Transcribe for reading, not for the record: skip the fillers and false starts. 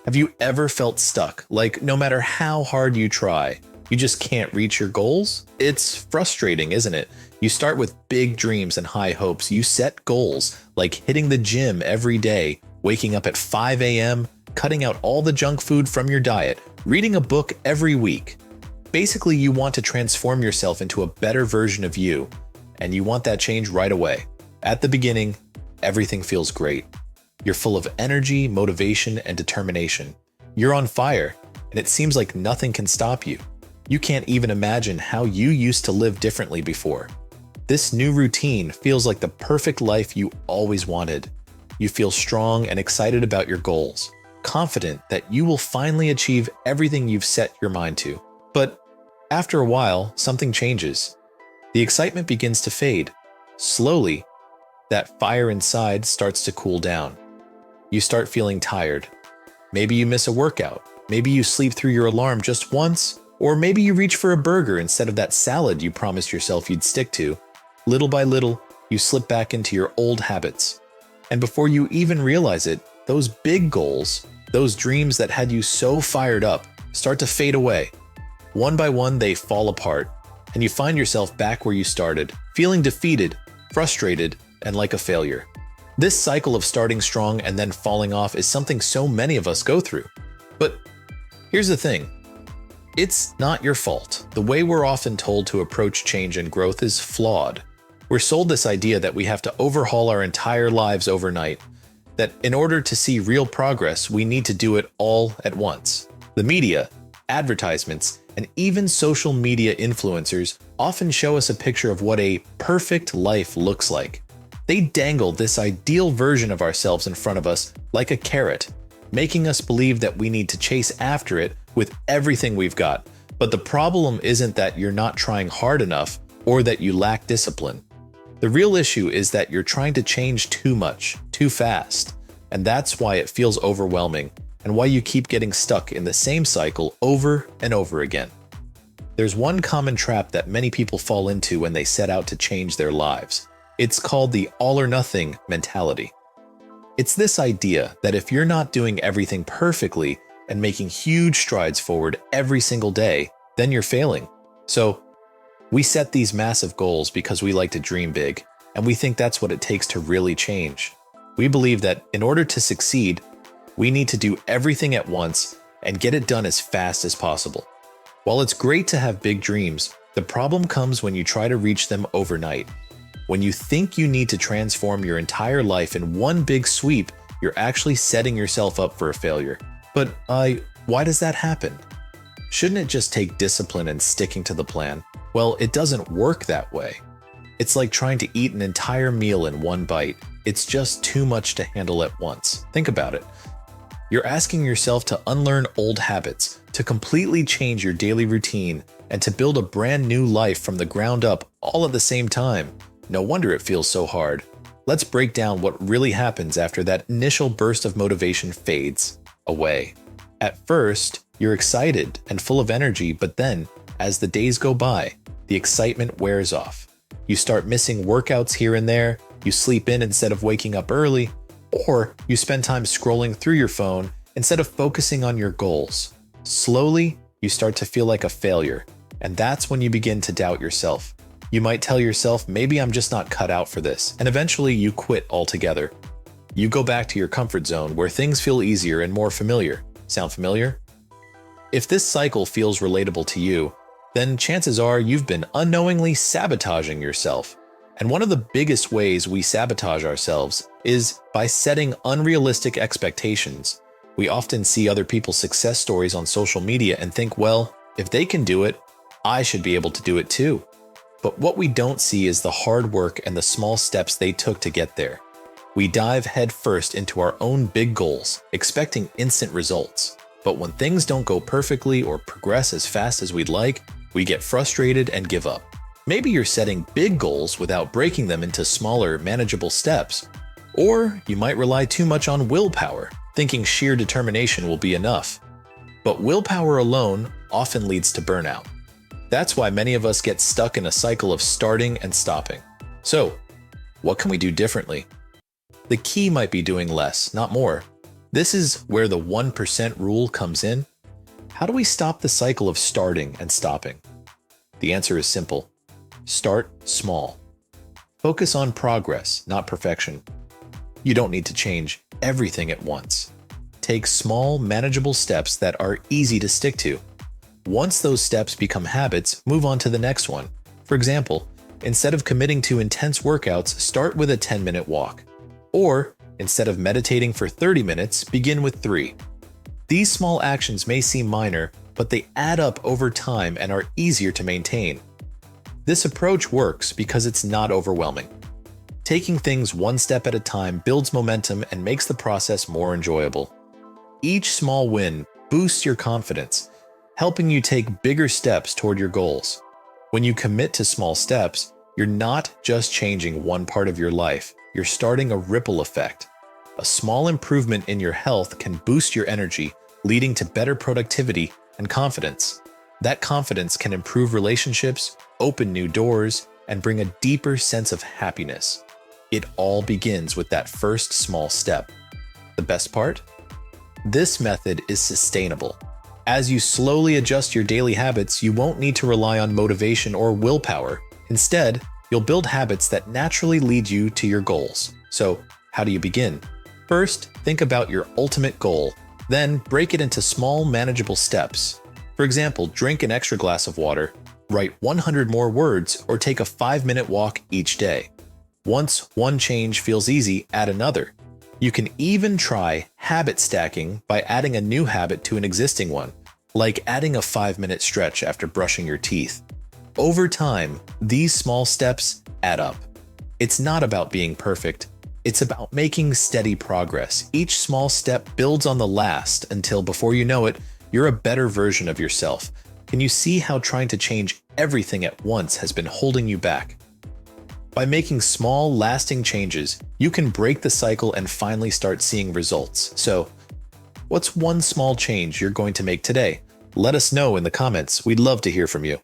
Have you ever felt stuck? Like no matter how hard you try, you just can't reach your goals? It's frustrating, isn't it? You start with big dreams and high hopes. You set goals like hitting the gym every day, waking up at 5 a.m., cutting out all the junk food from your diet, reading a book every week. Basically, you want to transform yourself into a better version of you, and you want that change right away. At the beginning, everything feels great. You're full of energy, motivation, and determination. You're on fire, and it seems like nothing can stop you. You can't even imagine how you used to live differently before. This new routine feels like the perfect life you always wanted. You feel strong and excited about your goals, confident that you will finally achieve everything you've set your mind to. But after a while, something changes. The excitement begins to fade. Slowly, that fire inside starts to cool down. You start feeling tired. Maybe you miss a workout. Maybe you sleep through your alarm just once, or maybe you reach for a burger instead of that salad you promised yourself you'd stick to. Little by little, you slip back into your old habits. And before you even realize it, those big goals, those dreams that had you so fired up, start to fade away. One by one, they fall apart, and you find yourself back where you started, feeling defeated, frustrated, and like a failure. This cycle of starting strong and then falling off is something so many of us go through. But here's the thing. It's not your fault. The way we're often told to approach change and growth is flawed. We're sold this idea that we have to overhaul our entire lives overnight, that in order to see real progress, we need to do it all at once. The media, advertisements, and even social media influencers often show us a picture of what a perfect life looks like. They dangle this ideal version of ourselves in front of us like a carrot, making us believe that we need to chase after it with everything we've got. But the problem isn't that you're not trying hard enough or that you lack discipline. The real issue is that you're trying to change too much, too fast, and that's why it feels overwhelming and why you keep getting stuck in the same cycle over and over again. There's one common trap that many people fall into when they set out to change their lives. It's called the all-or-nothing mentality. It's this idea that if you're not doing everything perfectly and making huge strides forward every single day, then you're failing. So, we set these massive goals because we like to dream big, and we think that's what it takes to really change. We believe that in order to succeed, we need to do everything at once and get it done as fast as possible. While it's great to have big dreams, the problem comes when you try to reach them overnight. When you think you need to transform your entire life in one big sweep, you're actually setting yourself up for a failure. But why does that happen? Shouldn't it just take discipline and sticking to the plan? Well, it doesn't work that way. It's like trying to eat an entire meal in one bite. It's just too much to handle at once. Think about it. You're asking yourself to unlearn old habits, to completely change your daily routine, and to build a brand new life from the ground up all at the same time. No wonder it feels so hard. Let's break down what really happens after that initial burst of motivation fades away. At first, you're excited and full of energy, but then, as the days go by, the excitement wears off. You start missing workouts here and there, you sleep in instead of waking up early, or you spend time scrolling through your phone instead of focusing on your goals. Slowly, you start to feel like a failure, and that's when you begin to doubt yourself. You might tell yourself, maybe I'm just not cut out for this, and eventually you quit altogether. You go back to your comfort zone where things feel easier and more familiar. Sound familiar? If this cycle feels relatable to you, then chances are you've been unknowingly sabotaging yourself. And one of the biggest ways we sabotage ourselves is by setting unrealistic expectations. We often see other people's success stories on social media and think, well, if they can do it, I should be able to do it too. But what we don't see is the hard work and the small steps they took to get there. We dive headfirst into our own big goals, expecting instant results. But when things don't go perfectly or progress as fast as we'd like, we get frustrated and give up. Maybe you're setting big goals without breaking them into smaller, manageable steps. Or you might rely too much on willpower, thinking sheer determination will be enough. But willpower alone often leads to burnout. That's why many of us get stuck in a cycle of starting and stopping. So, what can we do differently? The key might be doing less, not more. This is where the 1% rule comes in. How do we stop the cycle of starting and stopping? The answer is simple. Start small. Focus on progress, not perfection. You don't need to change everything at once. Take small, manageable steps that are easy to stick to. Once those steps become habits, move on to the next one. For example, instead of committing to intense workouts, start with a 10-minute walk. Or, instead of meditating for 30 minutes, begin with 3. These small actions may seem minor, but they add up over time and are easier to maintain. This approach works because it's not overwhelming. Taking things one step at a time builds momentum and makes the process more enjoyable. Each small win boosts your confidence, helping you take bigger steps toward your goals. When you commit to small steps, you're not just changing one part of your life, you're starting a ripple effect. A small improvement in your health can boost your energy, leading to better productivity and confidence. That confidence can improve relationships, open new doors, and bring a deeper sense of happiness. It all begins with that first small step. The best part? This method is sustainable. As you slowly adjust your daily habits, you won't need to rely on motivation or willpower. Instead, you'll build habits that naturally lead you to your goals. So, how do you begin? First, think about your ultimate goal. Then, break it into small, manageable steps. For example, drink an extra glass of water, write 100 more words, or take a 5-minute walk each day. Once one change feels easy, add another. You can even try habit stacking by adding a new habit to an existing one, like adding a 5-minute stretch after brushing your teeth. Over time, these small steps add up. It's not about being perfect. It's about making steady progress. Each small step builds on the last until, before you know it, you're a better version of yourself. Can you see how trying to change everything at once has been holding you back? By making small, lasting changes, you can break the cycle and finally start seeing results. So, what's one small change you're going to make today? Let us know in the comments. We'd love to hear from you.